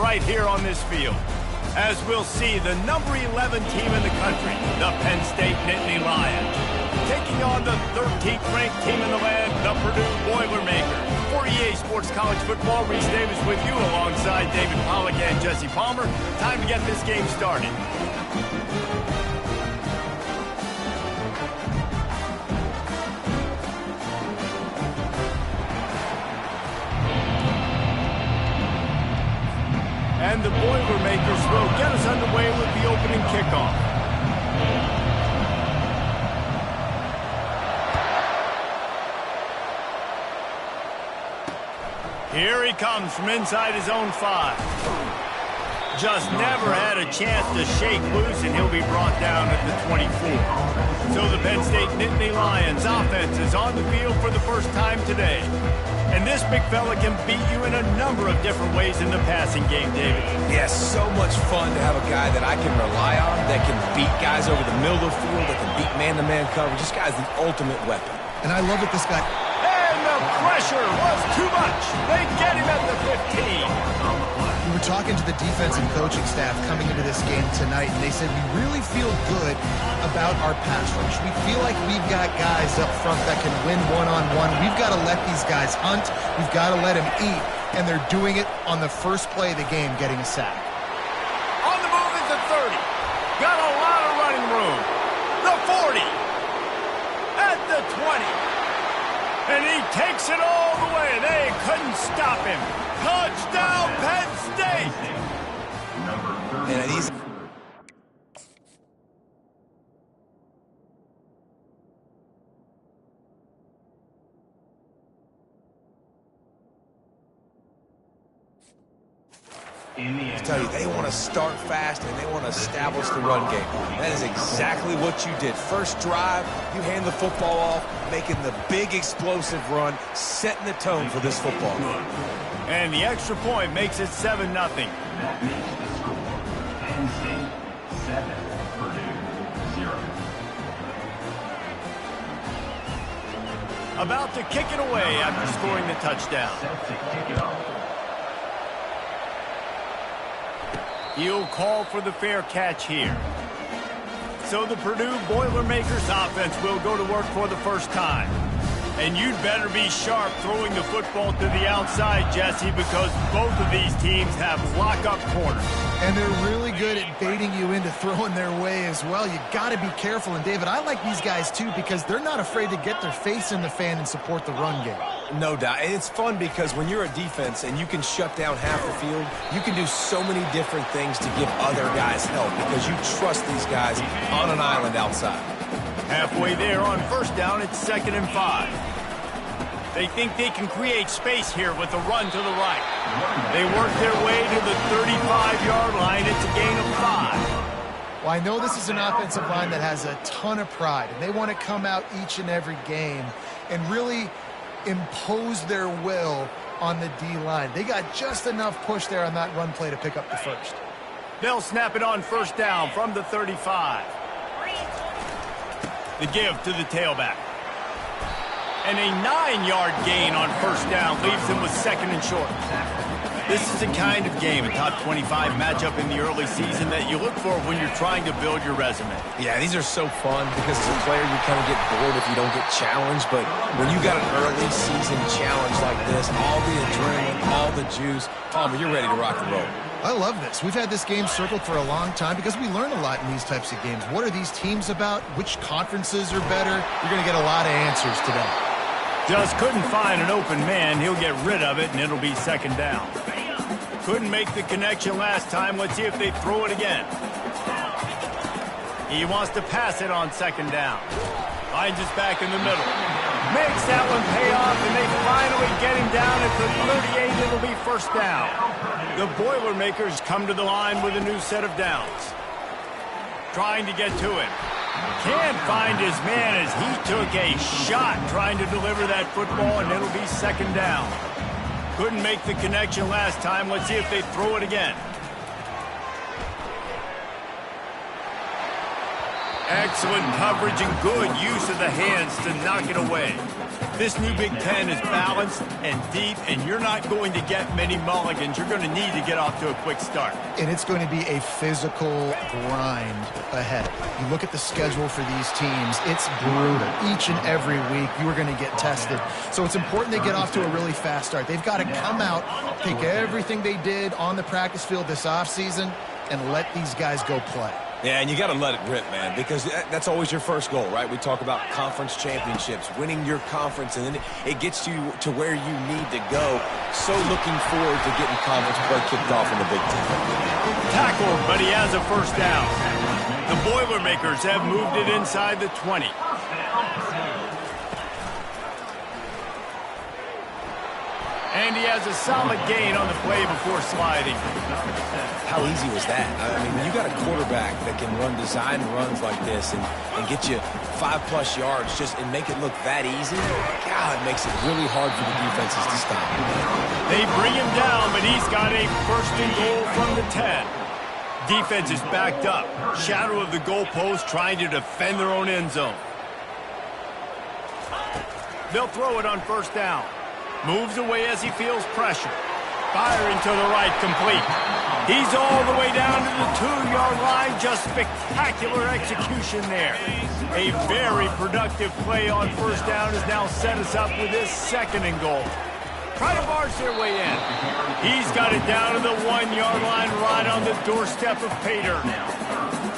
right here on this field. As we'll see, the number 11 team in the country, the Penn State Nittany Lions, taking on the 13th ranked team in the land, the Purdue Boilermakers. For EA Sports College Football, Reese Davis with you alongside David Pollack and Jesse Palmer. Time to get this game started. And the Boilermakers will get us underway with the opening kickoff. Here he comes from inside his own 5. Just never had a chance to shake loose, and he'll be brought down at the 24. So the Penn State Nittany Lions offense is on the field for the first time today. And this big fella can beat you in a number of different ways in the passing game, David. Yes, so much fun to have a guy that I can rely on, that can beat guys over the middle of the field, that can beat man-to-man coverage. This guy's the ultimate weapon. And I love that this guy... And the pressure was too much. They get him at the 15. We were talking to the defensive coaching staff coming into this game tonight, and they said we really feel good about our pass rush. We feel like we've got guys up front that can win one-on-one. We've got to let these guys hunt. We've got to let them eat, and they're doing it on the first play of the game, getting a sack. On the move at the 30. Got a lot of running room. The 40. At the 20. And he takes it all the way. They couldn't stop him. Touchdown, Penn State! And he's... I tell you, they want to start fast and they want to establish the run game. That is exactly what you did. First drive, you hand the football off, making the big explosive run, setting the tone for this football game. And the extra point makes it 7-0. That makes the score Penn State 7, Purdue 0. About to kick it away after scoring the touchdown. Set to kick it off. He'll call for the fair catch here. So the Purdue Boilermakers offense will go to work for the first time. And you'd better be sharp throwing the football to the outside, Jesse, because both of these teams have lock-up corners. And they're really good at baiting you into throwing their way as well. You got to be careful. And, David, I like these guys, too, because they're not afraid to get their face in the fan and support the run game. No doubt. And it's fun because when you're a defense and you can shut down half the field, you can do so many different things to give other guys help because you trust these guys on an island outside. Halfway there on first down, it's 2nd and 5. They think they can create space here with a run to the right. They work their way to the 35-yard line. It's a gain of 5. Well, I know this is an offensive line that has a ton of pride, and they want to come out each and every game and really impose their will on the D-line. They got just enough push there on that run play to pick up the first. They'll snap it on first down from the 35. The give to the tailback. And a 9-yard gain on first down leaves them with 2nd and short. This is the kind of game, a top 25 matchup in the early season, that you look for when you're trying to build your resume. Yeah, these are so fun because as a player you kind of get bored if you don't get challenged, but when you got an early season challenge like this, all the adrenaline, all the juice, Palmer, you're ready to rock and roll. I love this. We've had this game circled for a long time because we learn a lot in these types of games. What are these teams about? Which conferences are better? You're going to get a lot of answers today. Just couldn't find an open man. He'll get rid of it, and it'll be 2nd down. Couldn't make the connection last time. Let's see if they throw it again. He wants to pass it on 2nd down. Finds us back in the middle. Makes that one pay off, and they finally get him down at the 38. It'll be first down. The Boilermakers come to the line with a new set of downs. Trying to get to him. Can't find his man as he took a shot trying to deliver that football, and it'll be 2nd down. Couldn't make the connection last time. Let's see if they throw it again. Excellent coverage and good use of the hands to knock it away. This new Big Ten is balanced and deep, and you're not going to get many mulligans. You're going to need to get off to a quick start. And it's going to be a physical grind ahead. You look at the schedule for these teams, it's brutal. Each and every week, you are going to get tested. So it's important they get off to a really fast start. They've got to come out, take everything they did on the practice field this offseason, and let these guys go play. Yeah, and you got to let it rip, man, because that's always your first goal, right? We talk about conference championships, winning your conference, and then it gets you to where you need to go. So looking forward to getting conference play kicked off in the Big Ten. Tackled, but he has a first down. The Boilermakers have moved it inside the 20. And he has a solid gain on the play before sliding. How easy was that? I mean, when you got a quarterback that can run design runs like this and get you 5+ yards and make it look that easy, God, it makes it really hard for the defenses to stop. They bring him down, but he's got a first and goal from the 10. Defense is backed up. Shadow of the goalpost trying to defend their own end zone. They'll throw it on first down. Moves away as he feels pressure. Firing to the right, complete. He's all the way down to the 2-yard line. Just spectacular execution there. A very productive play on first down has now set us up with this second and goal. Try to barge their way in. He's got it down to the 1-yard line, right on the doorstep of Pater.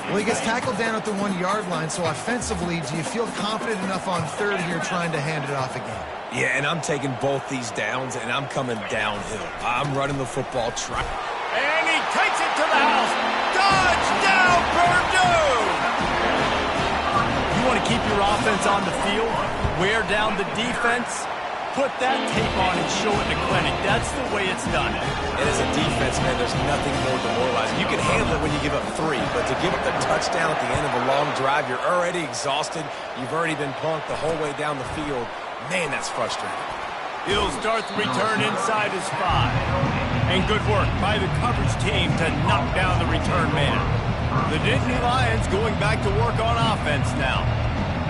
Well, he gets tackled down at the 1-yard line, so offensively, do you feel confident enough on third here trying to hand it off again? Yeah, and I'm taking both these downs, and I'm coming downhill. I'm running the football track. And he takes it to the house. Touchdown, Purdue! You want to keep your offense on the field, wear down the defense, put that tape on and show it in the clinic. That's the way it's done. And as a defense, man, there's nothing more demoralizing. You can handle it when you give up 3, but to give up the touchdown at the end of a long drive, you're already exhausted. You've already been punked the whole way down the field. Man, that's frustrating. He'll start the return inside his 5. And good work by the coverage team to knock down the return man. The Nittany Lions going back to work on offense now.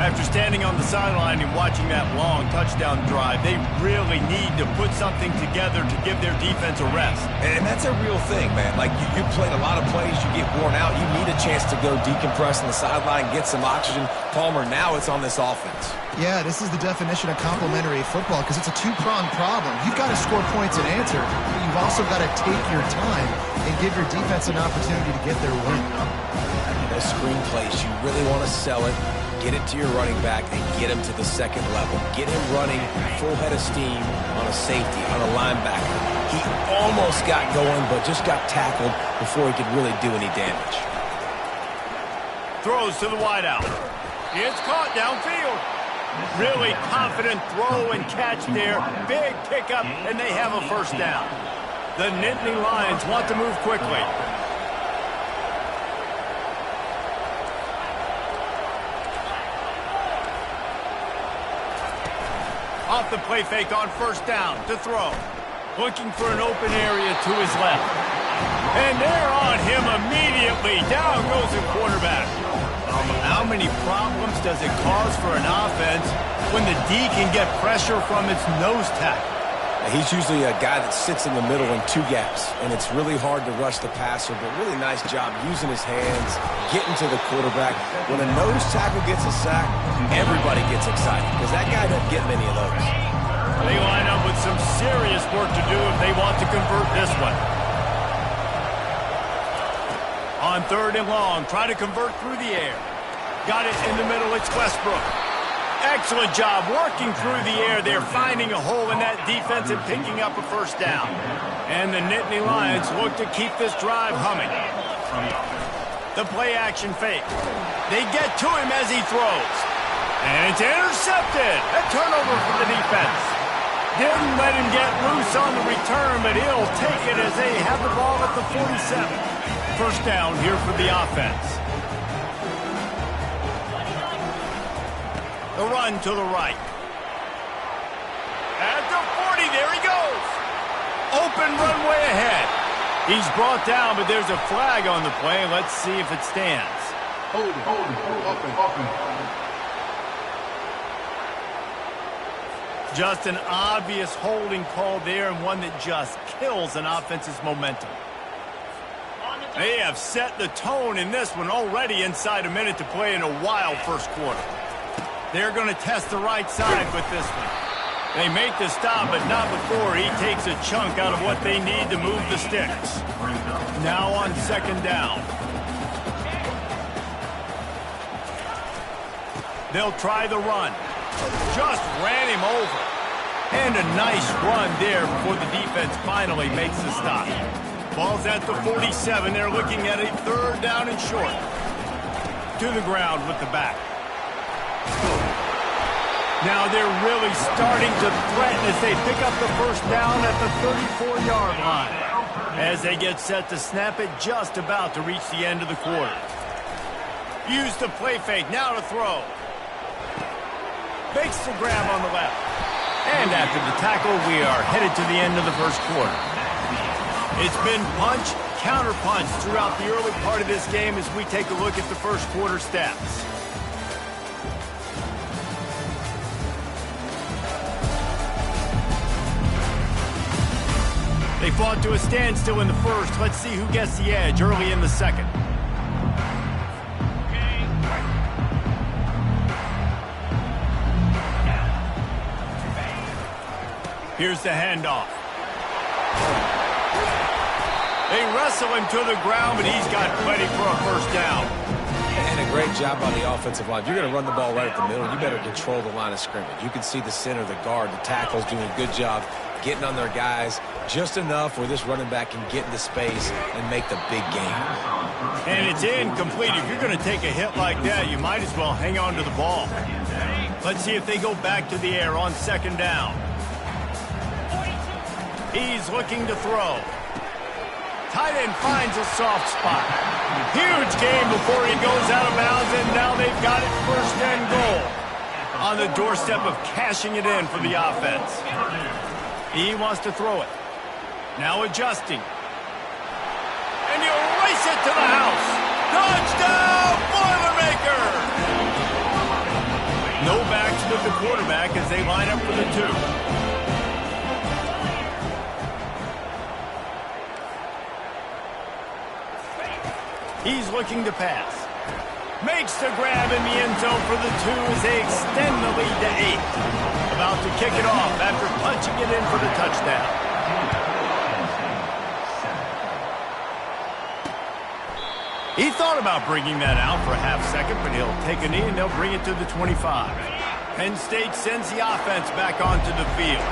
After standing on the sideline and watching that long touchdown drive, they really need to put something together to give their defense a rest. And that's a real thing, man. Like, you played a lot of plays, you get worn out, you need a chance to go decompress on the sideline, get some oxygen. Palmer, now it's on this offense. Yeah, this is the definition of complementary football because it's a two-pronged problem. You've got to score points and answer, but you've also got to take your time and give your defense an opportunity to get their win. Those screen plays, you really want to sell it. Get it to your running back and get him to the second level. Get him running full head of steam on a safety, on a linebacker. He almost got going, but just got tackled before he could really do any damage. Throws to the wideout. It's caught downfield. Really confident throw and catch there. Big pickup, and they have a first down. The Nittany Lions want to move quickly. Off the play fake on first down to throw. Looking for an open area to his left. And they're on him immediately. Down goes the quarterback. How many problems does it cause for an offense when the D can get pressure from its nose tackle? He's usually a guy that sits in the middle in 2 gaps, and it's really hard to rush the passer, but really nice job using his hands, getting to the quarterback. When a nose tackle gets a sack, everybody gets excited because that guy doesn't get many of those. They line up with some serious work to do if they want to convert this one. On third and long, try to convert through the air. Got it in the middle, it's Westbrook. Excellent job working through the air there, finding a hole in that defense and picking up a first down. And the Nittany Lions look to keep this drive humming. The play action fake. They get to him as he throws. And it's intercepted. A turnover for the defense. Didn't let him get loose on the return, but he'll take it as they have the ball at the 47. First down here for the offense. The run to the right. At the 40, there he goes. Open runway ahead. He's brought down, but there's a flag on the play. Let's see if it stands. Just an obvious holding call there, and one that just kills an offense's momentum. They have set the tone in this one already inside a minute to play in a wild first quarter. They're going to test the right side with this one. They make the stop, but not before he takes a chunk out of what they need to move the sticks. Now on second down. They'll try the run. Just ran him over. And a nice run there before the defense finally makes the stop. Ball's at the 47. They're looking at a third down and short. To the ground with the back. Now they're really starting to threaten as they pick up the first down at the 34-yard line. As they get set to snap it, just about to reach the end of the quarter. Use the play fake. Now to throw. Makes the grab on the left. And after the tackle, we are headed to the end of the first quarter. It's been punch, counter punch throughout the early part of this game as we take a look at the first quarter stats. They fought to a standstill in the first. Let's see who gets the edge early in the second. Here's the handoff. They wrestle him to the ground, but he's got plenty for a first down. And a great job on the offensive line. If you're going to run the ball right at the middle, you better control the line of scrimmage. You can see the center, the guard, the tackles doing a good job getting on their guys just enough where this running back can get into space and make the big game. And it's incomplete. If you're going to take a hit like that, you might as well hang on to the ball. Let's see if they go back to the air on second down. He's looking to throw. Tight end finds a soft spot. Huge game before he goes out of bounds, and now they've got it first and goal. On the doorstep of cashing it in for the offense. He wants to throw it. Now adjusting. And you race it to the house. Touchdown, Boilermaker! No backs with the quarterback as they line up for the two. He's looking to pass. Makes the grab in the end zone for the two as they extend the lead to 8. About to kick it off after punching it in for the touchdown. He thought about bringing that out for a half second, but he'll take a knee and they'll bring it to the 25. Penn State sends the offense back onto the field.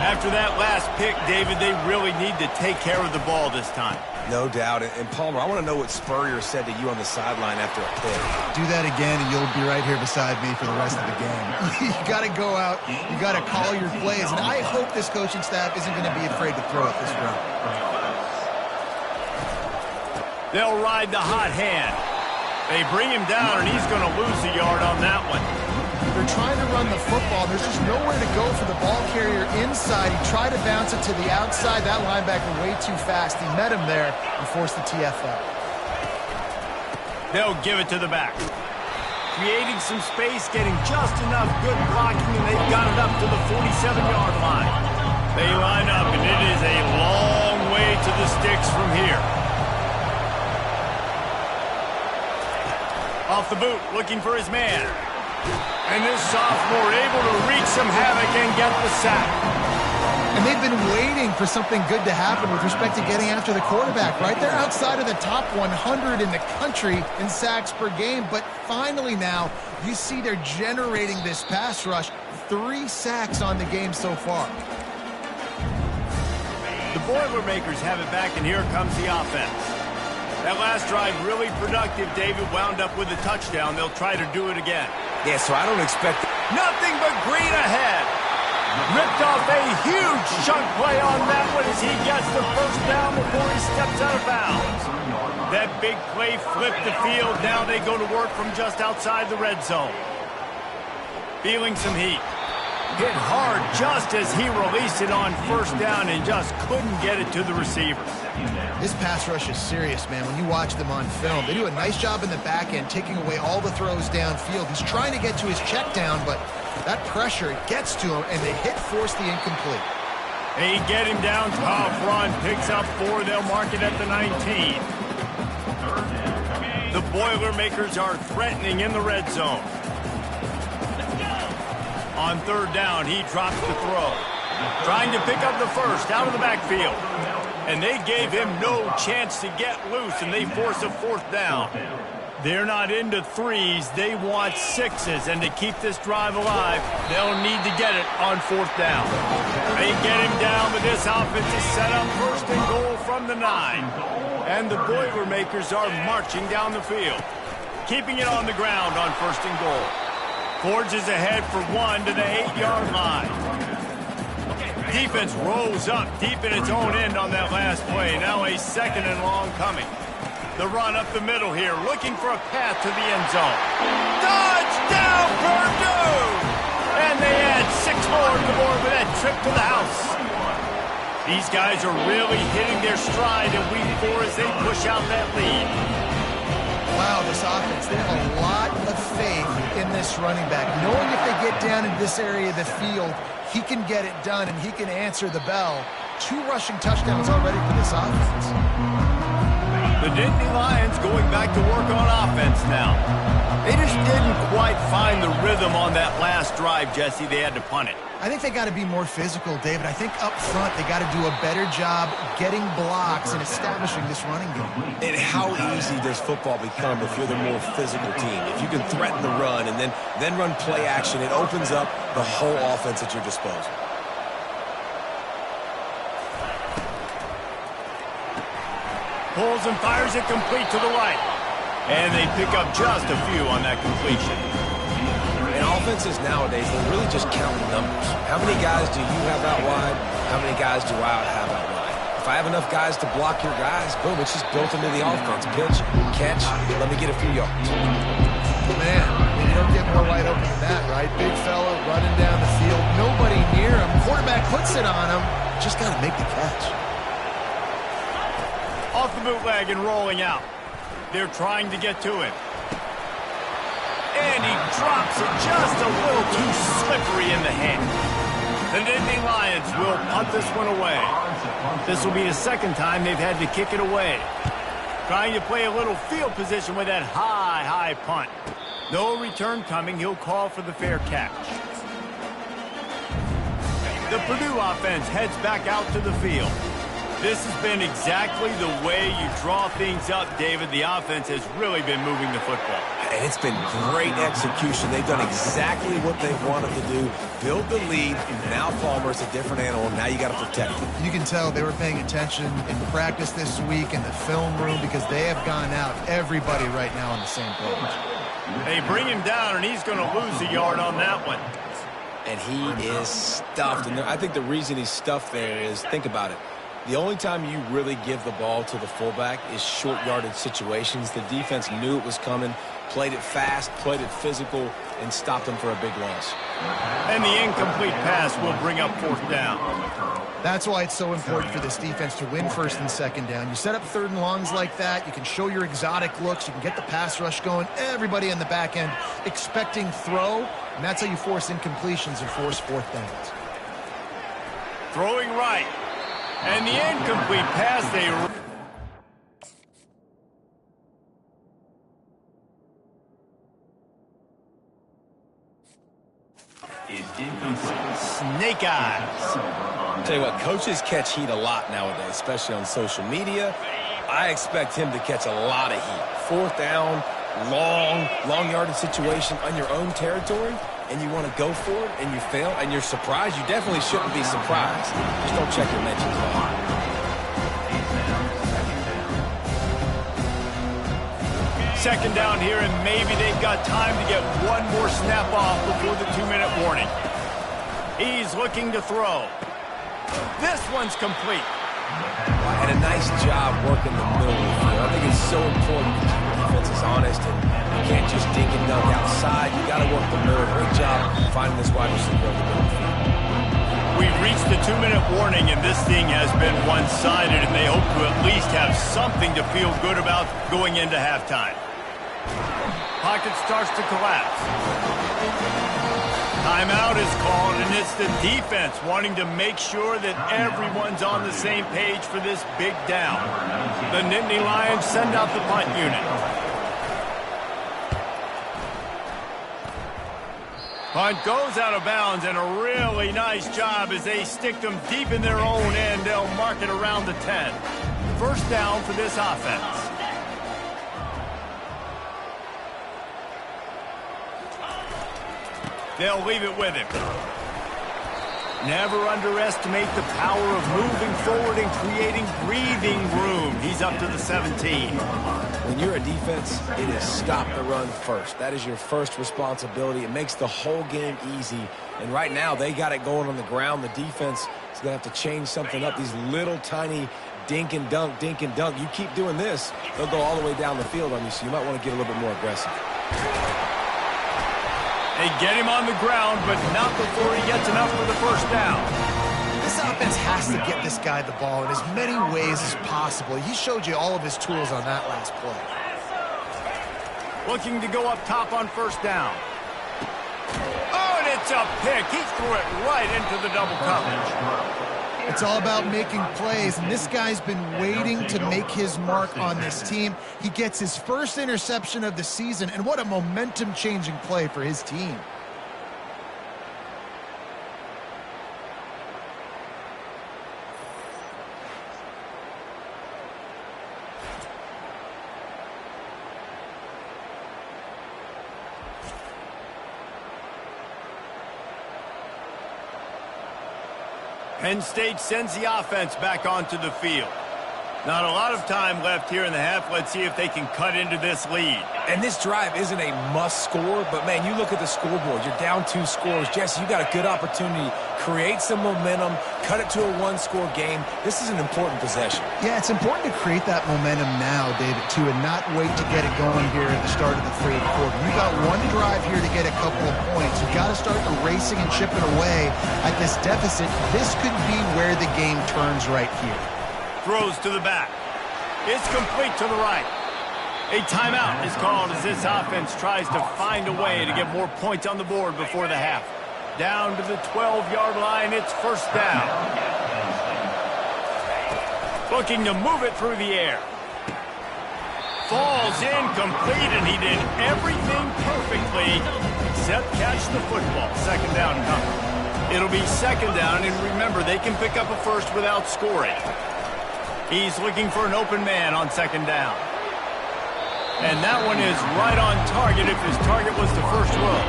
After that last pick, David, they really need to take care of the ball this time. No doubt. And Palmer, I want to know what Spurrier said to you on the sideline after a pick. Do that again, and you'll be right here beside me for the rest of the game. You got to go out. You got to call your plays. And I hope this coaching staff isn't going to be afraid to throw it this round. They'll ride the hot hand. They bring him down, and he's going to lose a yard on that one. They're trying to run the football. There's just nowhere to go for the ball carrier inside. He tried to bounce it to the outside. That linebacker way too fast. He met him there and forced the TFL. They'll give it to the back. Creating some space, getting just enough good blocking, and they've got it up to the 47-yard line. They line up, and it is a long way to the sticks from here. Off the boot, looking for his man. And this sophomore able to wreak some havoc and get the sack. And they've been waiting for something good to happen with respect to getting after the quarterback, right? They're outside of the top 100 in the country in sacks per game, but finally now you see they're generating this pass rush. 3 sacks on the game so far. The Boilermakers have it back, and here comes the offense. That last drive really productive. David wound up with a touchdown. They'll try to do it again. Yeah, so I don't expect nothing but green ahead. Ripped off a huge chunk play on that one as he gets the first down before he steps out of bounds. That big play flipped the field. Now they go to work from just outside the red zone. Feeling some heat. Hit hard just as he released it on first down and just couldn't get it to the receiver. This pass rush is serious, man. When you watch them on film, they do a nice job in the back end, taking away all the throws downfield. He's trying to get to his check down, but that pressure gets to him, and the hit forced the incomplete. They get him down, tough run, picks up 4, they'll mark it at the 19. The Boilermakers are threatening in the red zone. On third down, he drops the throw. Trying to pick up the first out of the backfield. And they gave him no chance to get loose, and they force a 4th down. They're not into 3s, they want 6s, and to keep this drive alive, they'll need to get it on 4th down. They get him down, but this offense is set up 1st and goal from the 9. And the Boilermakers are marching down the field, keeping it on the ground on 1st and goal. Forges ahead for 1 to the 8-yard line. Defense rolls up deep in its own end on that last play. Now a 2nd and long coming. The run up the middle here, looking for a path to the end zone. Touchdown, Purdue! And they add 6 more to the board with that trip to the house. These guys are really hitting their stride in week 4 as they push out that lead. Wow, this offense, they have a lot of faith in this running back. Knowing if they get down into this area of the field, he can get it done and he can answer the bell. 2 rushing touchdowns already for this offense. The Nittany Lions going back to work on offense now. They just didn't quite find the rhythm on that last drive, Jesse. They had to punt it. I think they got to be more physical, David. I think up front they got to do a better job getting blocks and establishing this running game. And how easy does football become if you're the more physical team? If you can threaten the run and then run play action, it opens up the whole offense at your disposal. Pulls and fires it complete to the right. And they pick up just a few on that completion. And offenses nowadays, they're really just counting numbers. How many guys do you have out wide? How many guys do I have out wide? If I have enough guys to block your guys, boom, it's just built into the offense. Pitch, catch, let me get a few yards. Man, you don't get more wide open than that, right? Big fella running down the field, nobody near him. Quarterback puts it on him. Just got to make the catch. Off the bootleg and rolling out. They're trying to get to him. And he drops it just a little too slippery in the hand. The Nittany Lions will punt this one away. This will be the 2nd time they've had to kick it away. Trying to play a little field position with that high punt. No return coming. He'll call for the fair catch. The Purdue offense heads back out to the field. This has been exactly the way you draw things up, David. The offense has really been moving the football. And it's been great execution. They've done exactly what they've wanted to do. Build the lead. Now Palmer's a different animal. Now you got to protect him. You can tell they were paying attention in practice this week in the film room because they have gone out, everybody right now on the same page. They bring him down, and he's going to lose a yard on that one. And he is stuffed. And I think the reason he's stuffed there is, think about it. The only time you really give the ball to the fullback is short yardage situations. The defense knew it was coming, played it fast, played it physical, and stopped them for a big loss. And the incomplete pass will bring up 4th down. That's why it's so important for this defense to win 1st and 2nd down. You set up 3rd and longs like that, you can show your exotic looks, you can get the pass rush going, everybody in the back end expecting throw, and that's how you force incompletions and force 4th downs. Throwing right. And the incomplete pass, they... Snake eyes. Tell you what, coaches catch heat a lot nowadays, especially on social media. I expect him to catch a lot of heat. 4th down, long yardage situation on your own territory, and you want to go for it, and you fail, and you're surprised. You definitely shouldn't be surprised. Just don't check your mentions. 2nd down here, and maybe they've got time to get one more snap off before the 2-minute warning. He's looking to throw. This one's complete. And a nice job working the middle of the field. I think it's so important to keep the defenses honest, and you can't just dink and dunk outside. You got to work the middle. Great job finding this wide receiver over the middle of the field. We've reached the 2-minute warning, and this thing has been one-sided, and they hope to at least have something to feel good about going into halftime. Pocket starts to collapse. Timeout is called, and it's the defense wanting to make sure that everyone's on the same page for this big down. The Nittany Lions send out the punt unit. Punt goes out of bounds, and a really nice job as they stick them deep in their own end. They'll mark it around the 10. First down for this offense. They'll leave it with him. Never underestimate the power of moving forward and creating breathing room. He's up to the 17. When you're a defense, it is stop the run first. That is your first responsibility. It makes the whole game easy. And right now, they got it going on the ground. The defense is going to have to change something up. These little tiny dink and dunk, dink and dunk. You keep doing this, they'll go all the way down the field on you, so you might want to get a little bit more aggressive. They get him on the ground, but not before he gets enough for the first down. This offense has to get this guy the ball in as many ways as possible. He showed you all of his tools on that last play. Looking to go up top on first down. Oh, and it's a pick. He threw it right into the double coverage. It's all about making plays, and this guy's been waiting to make his mark on this team. He gets his first interception of the season, and what a momentum-changing play for his team. Penn State sends the offense back onto the field. Not a lot of time left here in the half. Let's see if they can cut into this lead. And this drive isn't a must score, but, man, you look at the scoreboard. You're down 2 scores. Jesse, you got a good opportunity. Create some momentum. Cut it to a 1-score game. This is an important possession. Yeah, it's important to create that momentum now, David, too, and not wait to get it going here at the start of the third quarter. You got one drive here to get a couple of points. You got to start erasing and chipping away at this deficit. This could be where the game turns right here. Throws to the back. It's complete to the right. A timeout is called as this offense tries to find a way to get more points on the board before the half. Down to the 12-yard line, it's first down. Looking to move it through the air. Falls incomplete, and he did everything perfectly except catch the football. Second down coming. It'll be second down, and remember, they can pick up a first without scoring. He's looking for an open man on second down. And that one is right on target if his target was the first row.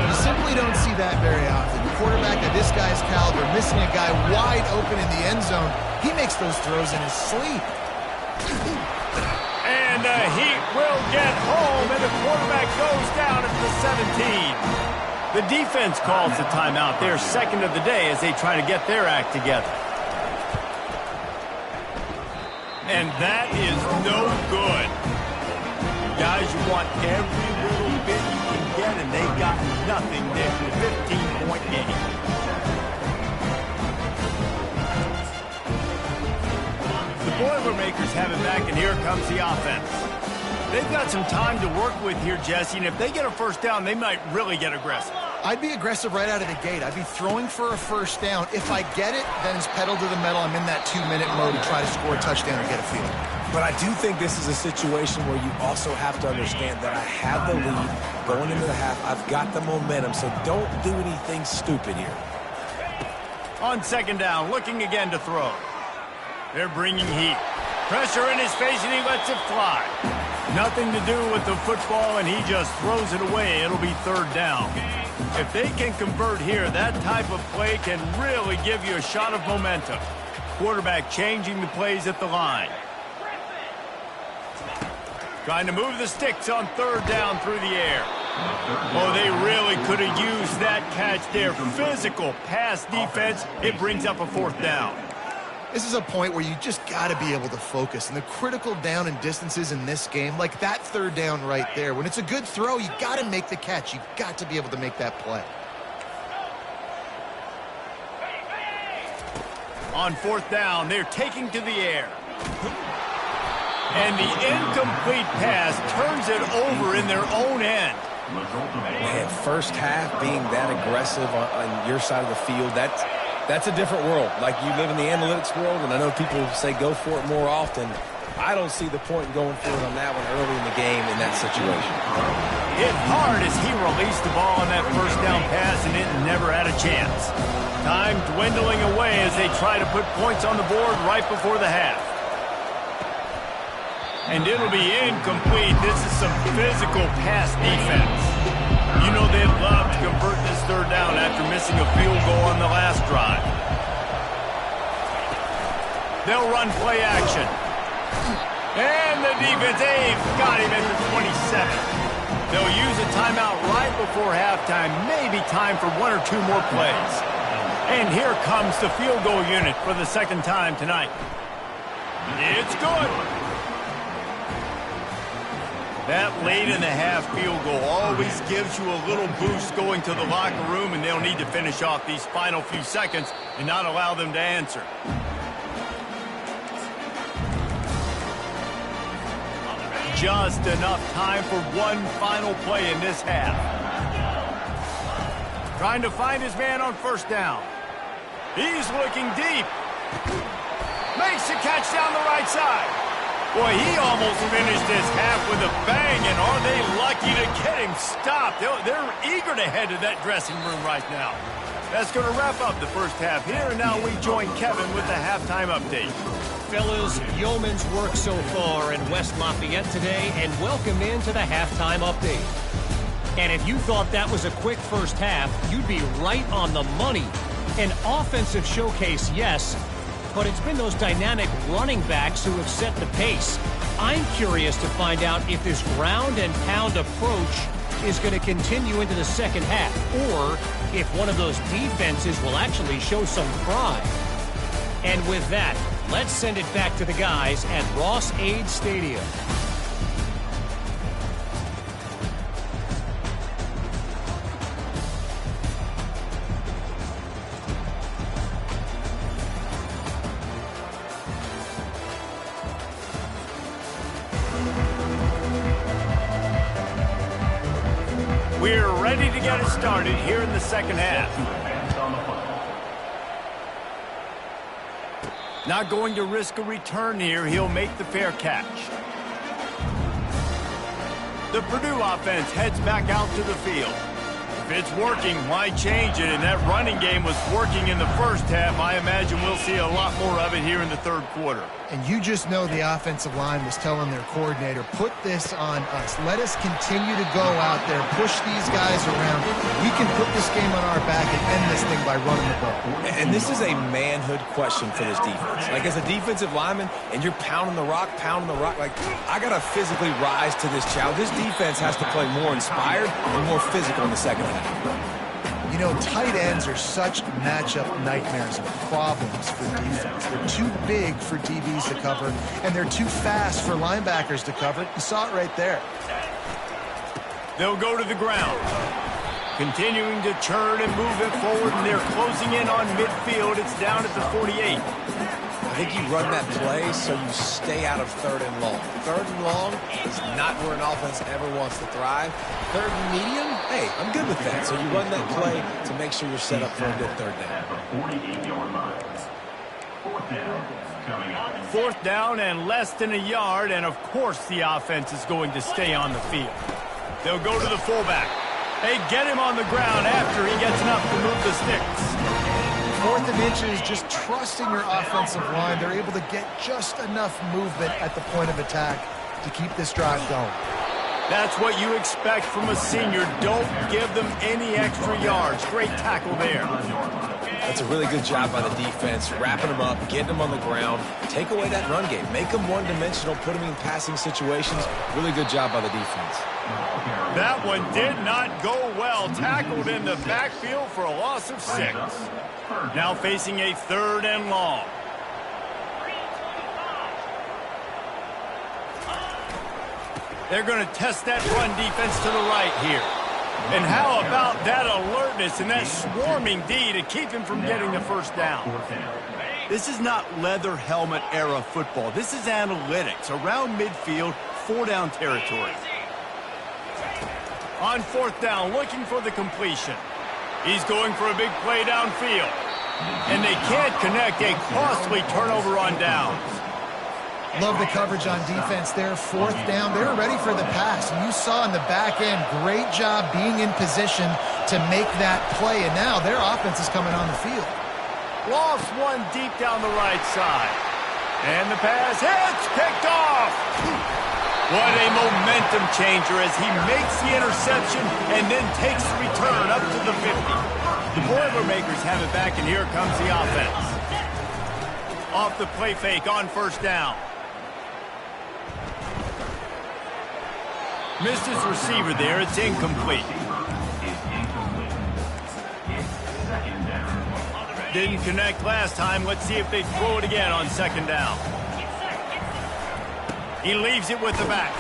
You simply don't see that very often. A quarterback of this guy's caliber missing a guy wide open in the end zone. He makes those throws in his sleep. And the Heat will get home, and the quarterback goes down at the 17. The defense calls the timeout. They're second of the day as they try to get their act together. And that is no good. Guys, you want every little bit you can get, and they got nothing there. 15-point game. The Boilermakers have it back, and here comes the offense. They've got some time to work with here, Jesse, and if they get a first down, they might really get aggressive. I'd be aggressive right out of the gate. I'd be throwing for a first down. If I get it, then it's pedal to the metal. I'm in that 2-minute mode to try to score a touchdown or get a field. But I do think this is a situation where you also have to understand that I have the lead going into the half. I've got the momentum, so don't do anything stupid here. On second down, looking again to throw. They're bringing heat. Pressure in his face, and he lets it fly. Nothing to do with the football, and he just throws it away. It'll be third down. If they can convert here, that type of play can really give you a shot of momentum. Quarterback changing the plays at the line. Trying to move the sticks on third down through the air. Oh, they really could have used that catch there. Physical pass defense. It brings up a fourth down. This is a point where you just got to be able to focus. And the critical down and distances in this game, like that third down right there, when it's a good throw, you got to make the catch. You've got to be able to make that play. On fourth down, they're taking to the air. And the incomplete pass turns it over in their own end. Man, first half being that aggressive on your side of the field, that's a different world. Like, you live in the analytics world, and I know people say go for it more often. I don't see the point in going for it on that one early in the game in that situation. Hit hard as he released the ball on that first down pass, and it never had a chance. Time dwindling away as they try to put points on the board right before the half. And it'll be incomplete. This is some physical pass defense. You know they'd love to convert this third down after missing a field goal on the last drive. They'll run play action. And the defense, they've got him at the 27. They'll use a timeout right before halftime. Maybe time for one or two more plays. And here comes the field goal unit for the second time tonight. It's good. That late in the half field goal always gives you a little boost going to the locker room, and they'll need to finish off these final few seconds and not allow them to answer. Just enough time for one final play in this half. Trying to find his man on first down. He's looking deep. Makes the catch down the right side. Boy, he almost finished his half with a bang, and are they lucky to get him stopped. They're eager to head to that dressing room right now. That's going to wrap up the first half here, and now we join Kevin with the halftime update. Fellas, yeoman's work so far in West Lafayette today, and welcome into the halftime update. And if you thought that was a quick first half, you'd be right on the money. An offensive showcase, yes, but it's been those dynamic running backs who have set the pace. I'm curious to find out if this ground and pound approach is going to continue into the second half, or if one of those defenses will actually show some pride. And with that, let's send it back to the guys at Ross-Ade Stadium. We're ready to get it started here in the second half. Not going to risk a return here. He'll make the fair catch. The Purdue offense heads back out to the field. If it's working, why change it? And that running game was working in the first half. I imagine we'll see a lot more of it here in the third quarter. And you just know the offensive line was telling their coordinator, put this on us. Let us continue to go out there, push these guys around. We can put this game on our back and end this thing by running the ball. And this is a manhood question for this defense. Like, as a defensive lineman, and you're pounding the rock, like, I got to physically rise to this challenge. This defense has to play more inspired and more physical in the second half. You know, tight ends are such matchup nightmares and problems for defense. They're too big for DBs to cover, and they're too fast for linebackers to cover. You saw it right there. They'll go to the ground. Continuing to churn and move it forward, and they're closing in on midfield. It's down at the 48. I think you run that play so you stay out of third and long. Third and long is not where an offense ever wants to thrive. Third and medium, hey, I'm good with that. So you run that play to make sure you're set up for a good third down. Fourth down and less than a yard, and of course the offense is going to stay on the field. They'll go to the fullback. They get him on the ground after he gets enough to move the sticks. Fourth and inches, just trusting your offensive line. They're able to get just enough movement at the point of attack to keep this drive going. That's what you expect from a senior. Don't give them any extra yards. Great tackle there. That's a really good job by the defense, wrapping them up, getting them on the ground. Take away that run game. Make them one-dimensional, put them in passing situations. Really good job by the defense. That one did not go well. Tackled in the backfield for a loss of 6. Now facing a third and long. They're going to test that run defense to the right here. And how about that alertness and that swarming D to keep him from getting the first down? This is not leather helmet era football. This is analytics around midfield, 4-down territory. On 4th down, looking for the completion. He's going for a big play downfield. And they can't connect, a costly turnover on downs. Love the coverage on defense there. 4th down, they were ready for the pass. And you saw in the back end, great job being in position to make that play. And now their offense is coming on the field. Lost one deep down the right side. And the pass hits, picked off. What a momentum changer as he makes the interception and then takes the return up to the 50. The Boilermakers have it back, and here comes the offense. Off the play fake on 1st down. Missed his receiver there. It's incomplete. Didn't connect last time. Let's see if they throw it again on 2nd down. He leaves it with the back.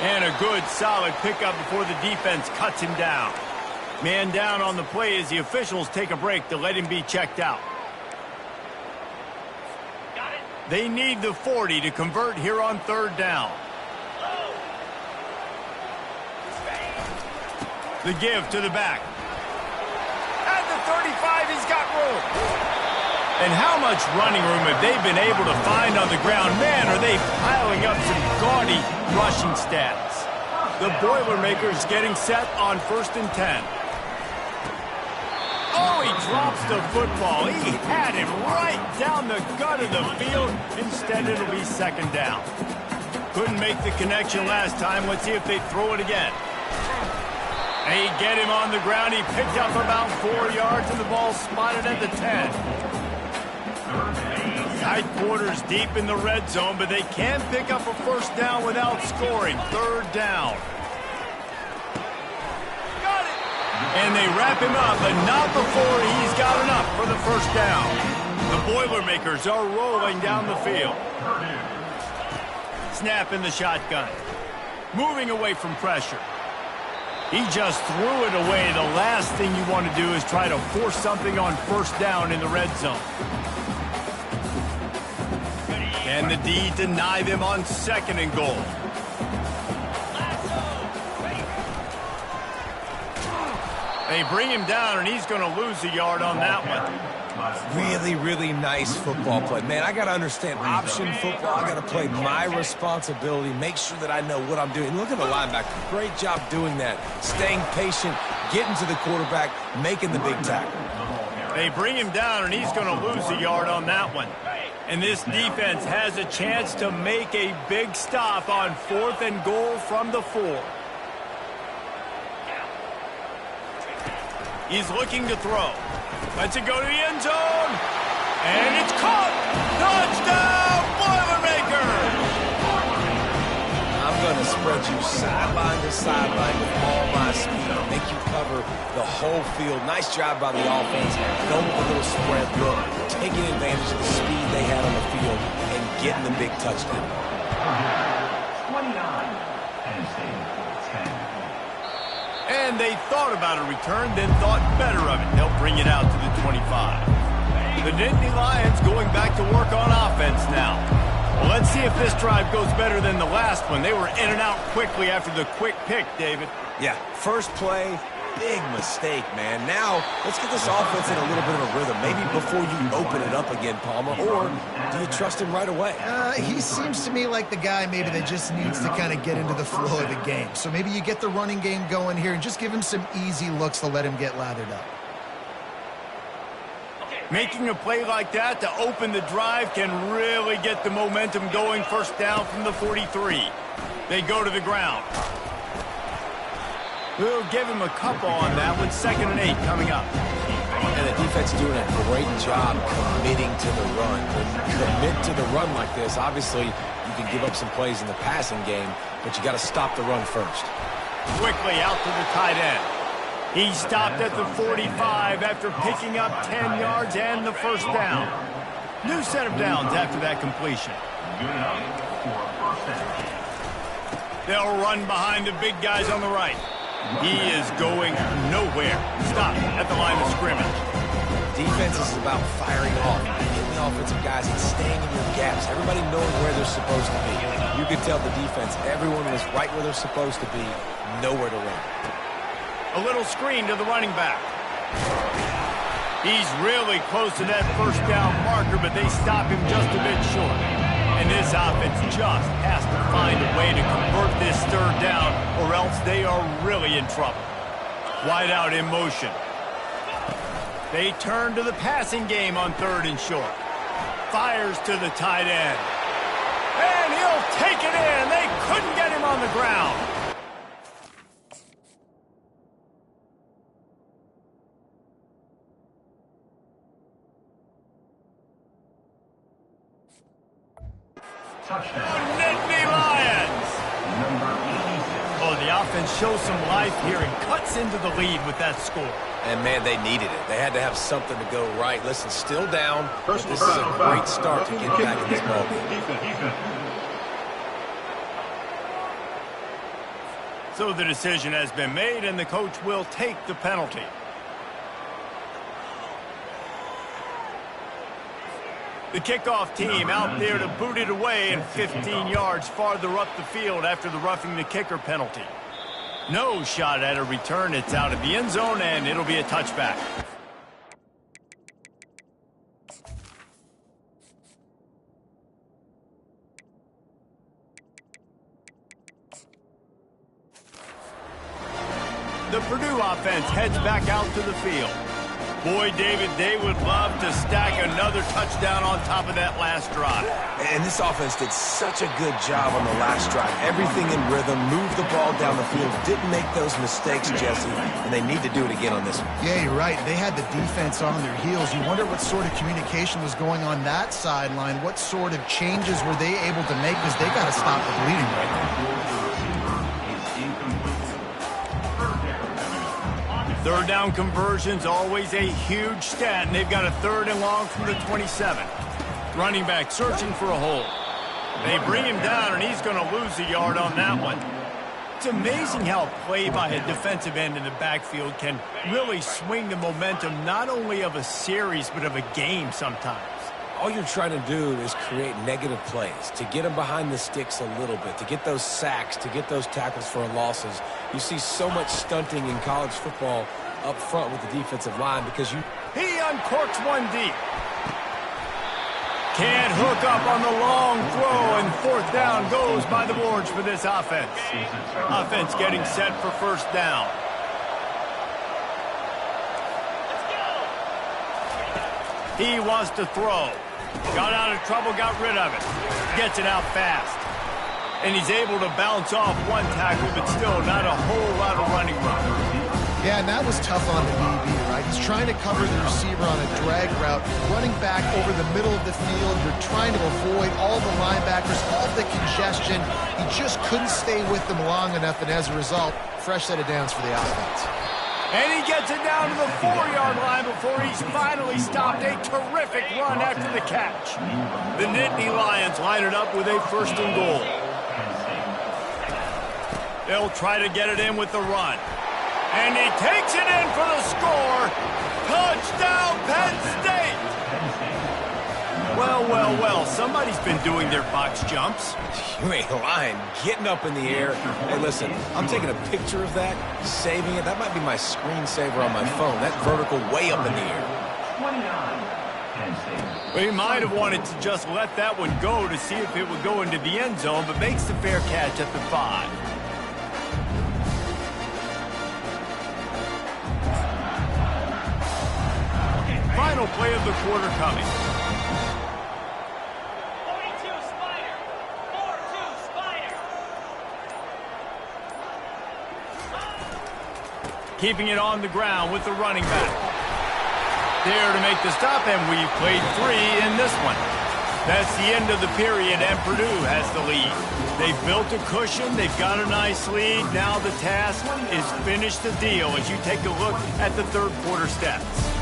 And a good, solid pickup before the defense cuts him down. Man down on the play as the officials take a break to let him be checked out. They need the 40 to convert here on 3rd down. The give to the back. At the 35, he's got room. And how much running room have they been able to find on the ground? Man, are they piling up some gaudy rushing stats. The Boilermakers getting set on 1st and 10. Oh, he drops the football. He had it right down the gut of the field. Instead, it'll be 2nd down. Couldn't make the connection last time. Let's see if they throw it again. They get him on the ground. He picked up about 4 yards, and the ball spotted at the 10. Tight quarters deep in the red zone, but they can't pick up a 1st down without scoring. 3rd down. Got it! And they wrap him up, but not before he's got enough for the 1st down. The Boilermakers are rolling down the field. Snap in the shotgun. Moving away from pressure. He just threw it away. The last thing you want to do is try to force something on 1st down in the red zone. And the D deny them on 2nd and goal. They bring him down, and he's going to lose a yard on that one. Really, really nice football play. Man, I got to understand option football. I got to play my responsibility, make sure that I know what I'm doing. Look at the linebacker. Great job doing that. Staying patient, getting to the quarterback, making the big tackle. They bring him down, and he's going to lose a yard on that one. And this defense has a chance to make a big stop on 4th and goal from the 4. He's looking to throw. Lets it go to the end zone. And it's caught. Touchdown, Boilermakers! I'm going to spread you sideline to sideline with all my speed. Make you cover the whole field. Nice job by the offense. Going with a little spread look. Taking advantage of the speed they had on the field and getting the big touchdown. 29. Penn State, 10. And they thought about a return, then thought better of it. They'll bring it out to the 25. The Nittany Lions going back to work on offense now. Well, let's see if this drive goes better than the last one. They were in and out quickly after the quick pick, David. Yeah, first play, big mistake, man. Now, let's get this offense in a little bit of a rhythm. Maybe before you open it up again, Palmer, or do you trust him right away? He seems to me like the guy maybe that just needs to kind of get into the flow of the game. So maybe you get the running game going here and just give him some easy looks to let him get lathered up. Making a play like that to open the drive can really get the momentum going. 1st down from the 43. They go to the ground. We'll give him a couple on that one. 2nd and 8 coming up. And the defense doing a great job committing to the run. When you commit to the run like this, obviously you can give up some plays in the passing game, but you got to stop the run first. Quickly out to the tight end. He stopped at the 45 after picking up 10 yards and the 1st down. New set of downs after that completion. Good enough for 1st down. They'll run behind the big guys on the right. He is going nowhere. Stop at the line of scrimmage. Defense is about firing off, hitting the offensive guys and staying in your gaps. Everybody knowing where they're supposed to be. You could tell the defense, everyone was right where they're supposed to be, nowhere to run. A little screen to the running back. He's really close to that first down marker, but they stop him just a bit short. And this offense just has to find a way to convert this third down, or else they are really in trouble. Wide out in motion. They turn to the passing game on 3rd and short. Fires to the tight end. And he'll take it in. They couldn't get him on the ground. Touchdown. Nittany Lions. Number 86. Oh, the offense shows some life here and cuts into the lead with that score. And, man, they needed it. They had to have something to go right. Listen, still down, but this is a great start to get back in this ballgame. So the decision has been made, and the coach will take the penalty. The kickoff team out there to boot it away and 15 yards farther up the field after the roughing the kicker penalty. No shot at a return. It's out of the end zone, and it'll be a touchback. The Purdue offense heads back out to the field. Boy, David, they would love to stack another touchdown on top of that last drive. And this offense did such a good job on the last drive. Everything in rhythm, moved the ball down the field, didn't make those mistakes, Jesse, and they need to do it again on this one. Yeah, you're right. They had the defense on their heels. You wonder what sort of communication was going on that sideline. What sort of changes were they able to make, because they got to stop the bleeding right now. Third down conversion's always a huge stat, and they've got a 3rd and long from the 27. Running back searching for a hole. They bring him down, and he's going to lose a yard on that one. It's amazing how a play by a defensive end in the backfield can really swing the momentum not only of a series but of a game sometimes. All you're trying to do is create negative plays, to get them behind the sticks a little bit, to get those sacks, to get those tackles for losses. You see so much stunting in college football up front with the defensive line because you... He uncorks one deep. Can't hook up on the long throw, and 4th down goes by the boards for this offense. Offense getting set for 1st down. He wants to throw. Got out of trouble, got rid of it. Gets it out fast. And he's able to bounce off one tackle, but still not a whole lot of running room. Yeah, and that was tough on the DB, right? He's trying to cover the receiver on a drag route, running back over the middle of the field. You're trying to avoid all the linebackers, all the congestion. He just couldn't stay with them long enough, and as a result, fresh set of downs for the offense. And he gets it down to the 4-yard line before he's finally stopped. A terrific run after the catch. The Nittany Lions line it up with a 1st and goal. They'll try to get it in with the run. And he takes it in for the score. Touchdown, Penn State! Well, well, well, somebody's been doing their box jumps. You ain't lying. Getting up in the air. Hey, listen, I'm taking a picture of that, saving it. That might be my screensaver on my phone. That vertical way up in the air. 29. Penn State. He might have wanted to just let that one go to see if it would go into the end zone, but makes the fair catch at the 5. Final play of the quarter coming. 42 Spider. 4-2 Spider. Keeping it on the ground with the running back. There to make the stop, and we've played 3 in this one. That's the end of the period, and Purdue has the lead. They've built a cushion. They've got a nice lead. Now the task is finish the deal as you take a look at the 3rd quarter stats.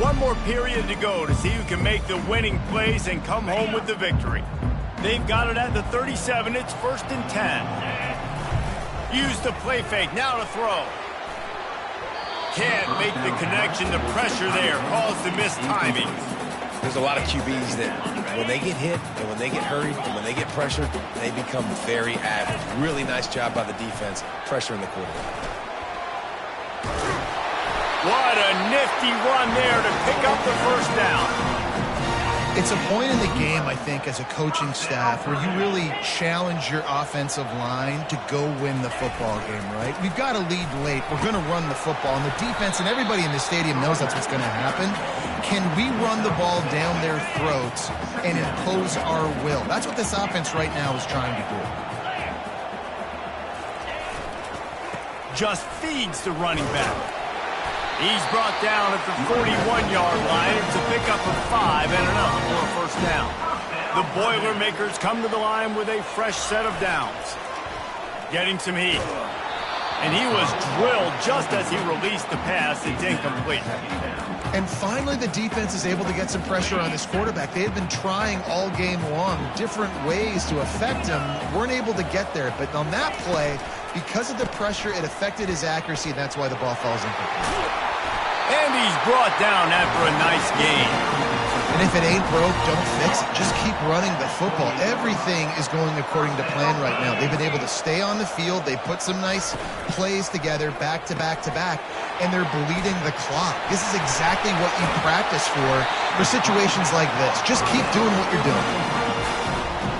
One more period to go to see who can make the winning plays and come home with the victory. They've got it at the 37. It's 1st and 10. Use the play fake. Now to throw. Can't make the connection. The pressure there caused the missed timing. There's a lot of QBs that when they get hit and when they get hurried and when they get pressured, they become very average. Really nice job by the defense pressuring the quarterback. What a nifty run there to pick up the first down. It's a point in the game, I think, as a coaching staff where you really challenge your offensive line to go win the football game, right? We've got to lead late. We're going to run the football. And the defense and everybody in the stadium knows that's what's going to happen. Can we run the ball down their throats and impose our will? That's what this offense right now is trying to do. Just feeds the running back. He's brought down at the 41-yard line. It's a pickup of 5 and enough for a first down. The Boilermakers come to the line with a fresh set of downs. Getting some heat. And he was drilled just as he released the pass. It's incomplete. And finally, the defense is able to get some pressure on this quarterback. They had been trying all game long different ways to affect him. Weren't able to get there. But on that play, because of the pressure, it affected his accuracy. And that's why the ball falls incomplete. And he's brought down after a nice gain. And if it ain't broke, don't fix it. Just keep running the football. Everything is going according to plan right now. They've been able to stay on the field. They put some nice plays together back to back to back, and they're bleeding the clock. This is exactly what you practice for situations like this. Just keep doing what you're doing.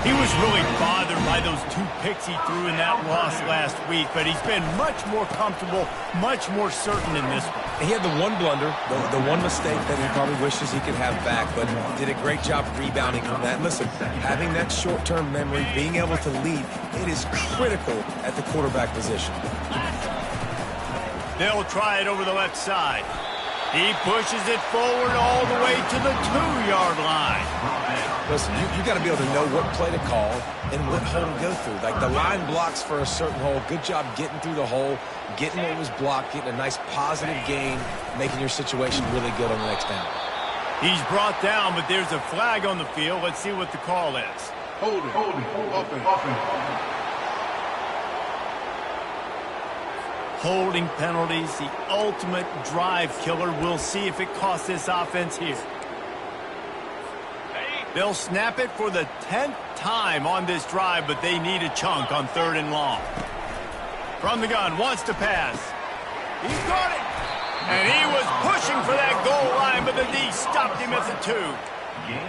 He was really bothered by those 2 picks he threw in that loss last week, but he's been much more comfortable, much more certain in this one. He had the one blunder, the one mistake that he probably wishes he could have back, but did a great job rebounding from that. Listen, having that short-term memory, being able to lead, it is critical at the quarterback position. They'll try it over the left side. He pushes it forward all the way to the 2-yard line. Listen, you got to be able to know what play to call and what hole to go through. Like the line blocks for a certain hole. Good job getting through the hole, getting what was blocked, getting a nice positive gain, making your situation really good on the next down. He's brought down, but there's a flag on the field. Let's see what the call is. Hold it. Holding penalties, the ultimate drive killer. We'll see if it costs this offense here. They'll snap it for the 10th time on this drive, but they need a chunk on 3rd and long. From the gun, wants to pass. He's got it. And he was pushing for that goal line, but the D stopped him at the 2.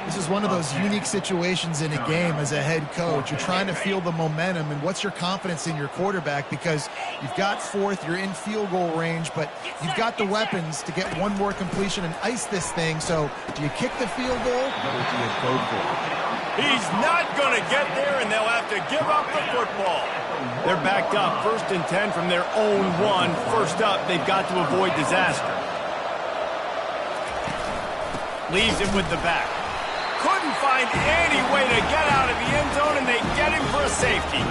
This is one of those unique situations in a game as a head coach. You're trying to feel the momentum, and what's your confidence in your quarterback? Because you've got 4th, you're in field goal range, but you've got the weapons to get one more completion and ice this thing. So do you kick the field goal, or do you go for it? He's not going to get there, and they'll have to give up the football. They're backed up 1st and 10 from their own 1. First up, they've got to avoid disaster. Leaves him with the back. Couldn't find any way to get out of the end zone, and they get him for a safety.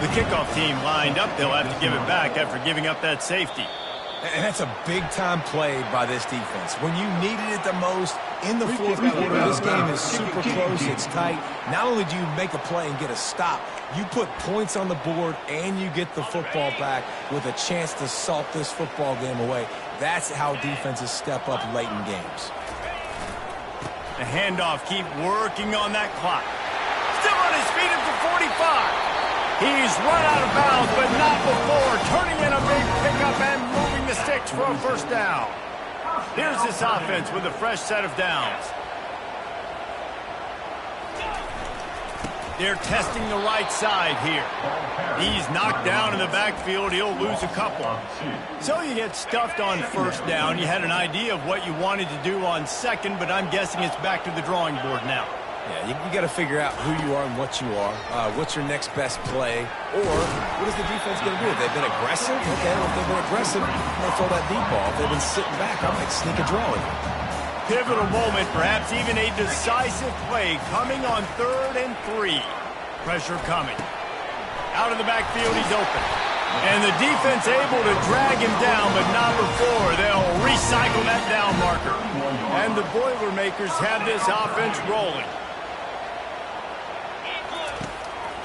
The kickoff team lined up. They'll have to give it back after giving up that safety. And that's a big-time play by this defense. When you needed it the most in the 4th quarter, this game is super close, it's tight. Not only do you make a play and get a stop, you put points on the board and you get the football back with a chance to salt this football game away. That's how defenses step up late in games. The handoff, keep working on that clock. Still on his feet at the 45. He's run out of bounds, but not before. Turning in a big pickup and moving the sticks for a first down. Here's this offense with a fresh set of downs. They're testing the right side here. He's knocked down in the backfield. He'll lose a couple. So you get stuffed on first down. You had an idea of what you wanted to do on 2nd, but I'm guessing it's back to the drawing board now. Yeah, you got to figure out who you are and what you are. What's your next best play? Or what is the defense going to do? If they've been aggressive, okay, well, if they've been aggressive, I'm going to throw that deep ball. If they've been sitting back, I might sneak a draw in. Pivotal moment, perhaps even a decisive play coming on 3rd and 3. Pressure coming. Out of the backfield, he's open. And the defense able to drag him down, but not before. They'll recycle that down marker. And the Boilermakers have this offense rolling.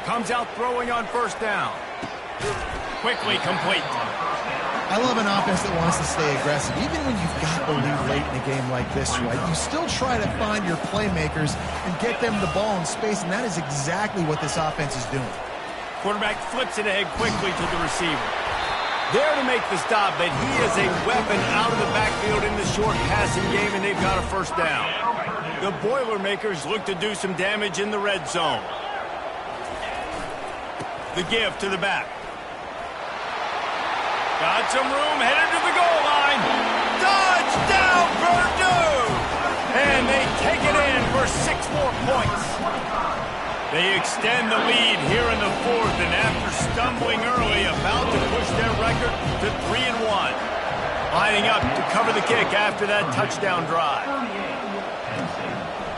Comes out throwing on first down. Quickly complete. I love an offense that wants to stay aggressive. Even when you've got the lead late in a game like this, right, you still try to find your playmakers and get them the ball in space, and that is exactly what this offense is doing. Quarterback flips it ahead quickly to the receiver. There to make the stop, but he is a weapon out of the backfield in the short passing game, and they've got a first down. The Boilermakers look to do some damage in the red zone. The give to the back. Got some room, headed to the goal line. Touchdown, Purdue! And they take it in for 6 more points. They extend the lead here in the fourth, and after stumbling early, about to push their record to 3-1. Lining up to cover the kick after that touchdown drive.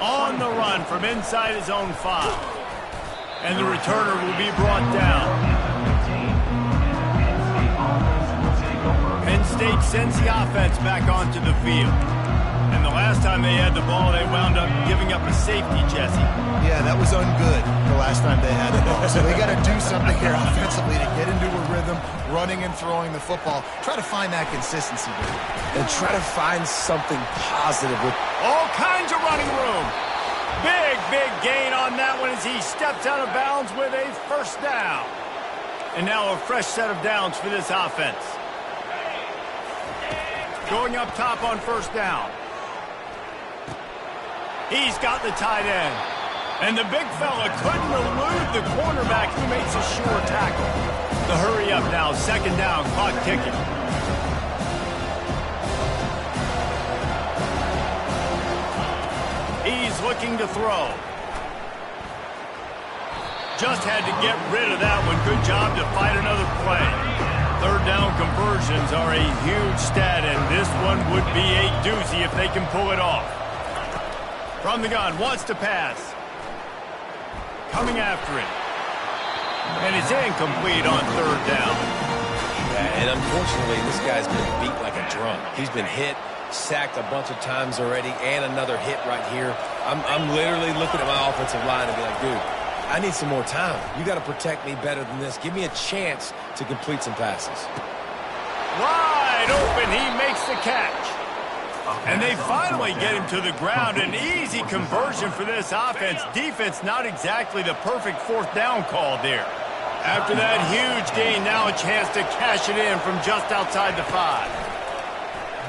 On the run from inside his own 5. And the returner will be brought down. Penn State sends the offense back onto the field. And the last time they had the ball, they wound up giving up a safety, Jesse. Yeah, that was ungood the last time they had the ball. So they got to do something here offensively to get into a rhythm, running and throwing the football. Try to find that consistency. And try to find something positive with all kinds of running room. Big gain on that one as he steps out of bounds with a first down. And now a fresh set of downs for this offense. Going up top on first down. He's got the tight end. And the big fella couldn't elude the cornerback who makes a sure tackle. The hurry up now, second down, clock ticking. He's looking to throw. Just had to get rid of that one. Good job to fight another play. Third down conversions are a huge stat, and this one would be a doozy if they can pull it off. From the gun, wants to pass. Coming after it. And it's incomplete on third down. Yeah, and unfortunately, this guy's been beat like a drum. He's been hit, sacked a bunch of times already, and another hit right here. I'm literally looking at my offensive line and be like, dude, I need some more time. You got to protect me better than this. Give me a chance to complete some passes. Wide open, he makes the catch. And they finally get him to the ground. An easy conversion for this offense. Defense not exactly the perfect fourth down call there. After that huge gain, now a chance to cash it in from just outside the 5.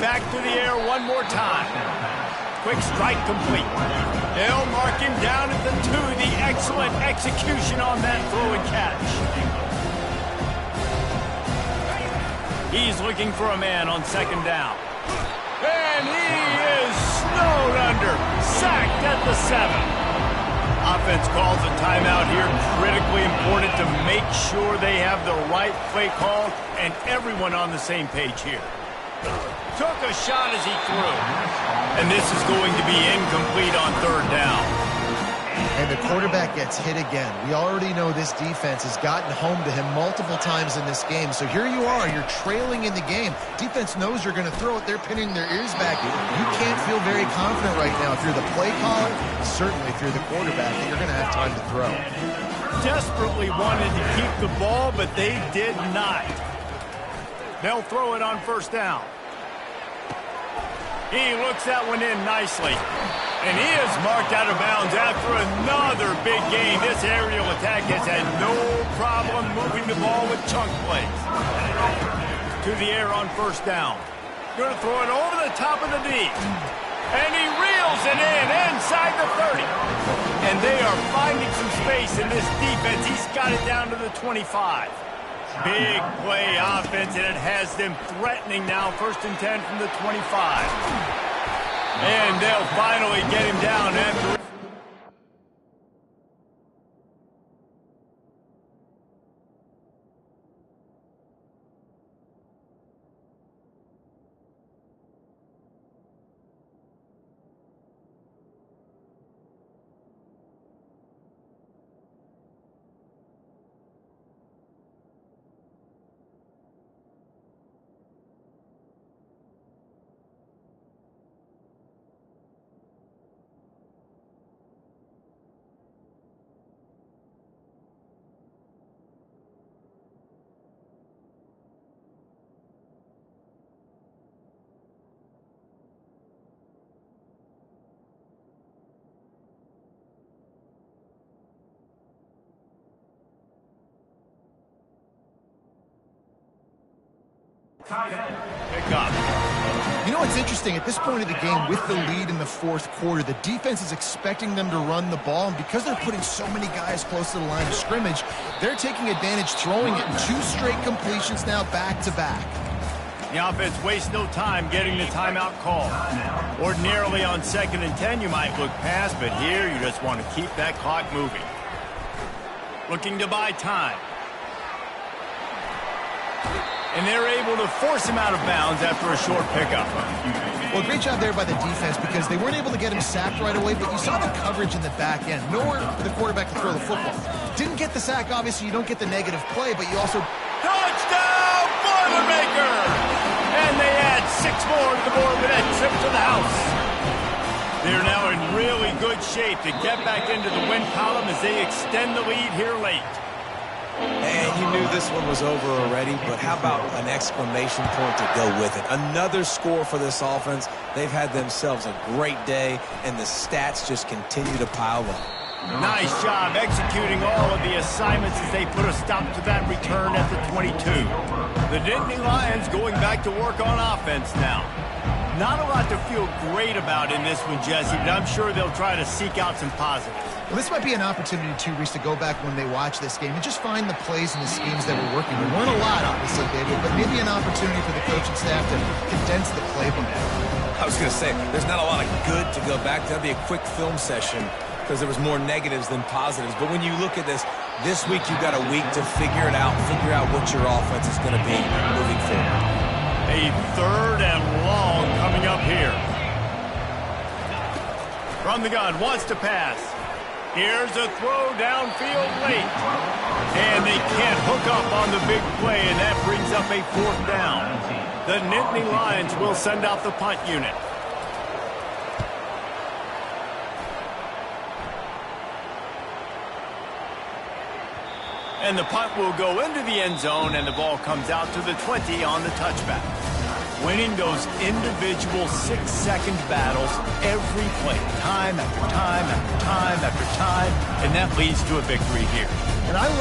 Back to the air one more time. Quick strike complete. They'll mark him down at the 2. The excellent execution on that throw and catch. He's looking for a man on second down. And he is snowed under. Sacked at the 7. Offense calls a timeout here. Critically important to make sure they have the right play call and everyone on the same page here. Took a shot as he threw. And this is going to be incomplete on third down. And the quarterback gets hit again. We already know this defense has gotten home to him multiple times in this game. So here you are. You're trailing in the game. Defense knows you're going to throw it. They're pinning their ears back. You can't feel very confident right now if you're the play caller, certainly if you're the quarterback, that you're going to have time to throw. Desperately wanted to keep the ball, but they did not. They'll throw it on first down. He looks that one in nicely. And he is marked out of bounds after another big gain. This aerial attack has had no problem moving the ball with chunk plays. To the air on first down. Going to throw it over the top of the D. And he reels it in inside the 30. And they are finding some space in this defense. He's got it down to the 25. Big play offense, and it has them threatening now. 1st and 10 from the 25. And they'll finally get him down after... Pick up. You know what's interesting? At this point of the game, with the lead in the fourth quarter, the defense is expecting them to run the ball, and because they're putting so many guys close to the line of scrimmage, they're taking advantage, throwing it. 2 straight completions now back-to-back. The offense wastes no time getting the timeout call. Ordinarily on 2nd and 10, you might look past, but here you just want to keep that clock moving. Looking to buy time. And they're able to force him out of bounds after a short pickup. Well, great job there by the defense because they weren't able to get him sacked right away, but you saw the coverage in the back end. Nowhere for the quarterback to throw the football. Didn't get the sack, obviously you don't get the negative play, but you also... Touchdown, Boilermaker! And they add 6 more to the board with that trip to the house. They're now in really good shape to get back into the win column as they extend the lead here late. And you knew this one was over already, but how about an exclamation point to go with it? Another score for this offense. They've had themselves a great day, and the stats just continue to pile up. Nice job executing all of the assignments as they put a stop to that return at the 22. The Nittany Lions going back to work on offense now. Not a lot to feel great about in this one, Jesse, but I'm sure they'll try to seek out some positives. Well, this might be an opportunity, too, Reese, to go back when they watch this game and just find the plays and the schemes that were working. There weren't a lot, obviously, David, but maybe an opportunity for the coaching staff to condense the playbook. I was going to say, there's not a lot of good to go back to. That'd be a quick film session because there was more negatives than positives. But when you look at this week you've got a week to figure it out, figure out what your offense is going to be moving forward. A 3rd and long coming up here. From the gun, wants to pass. Here's a throw downfield late. And they can't hook up on the big play, and that brings up a 4th down. The Nittany Lions will send out the punt unit. And the punt will go into the end zone, and the ball comes out to the 20 on the touchback. Winning those individual 6-second battles every play, time after time after time after time, and that leads to a victory here. And I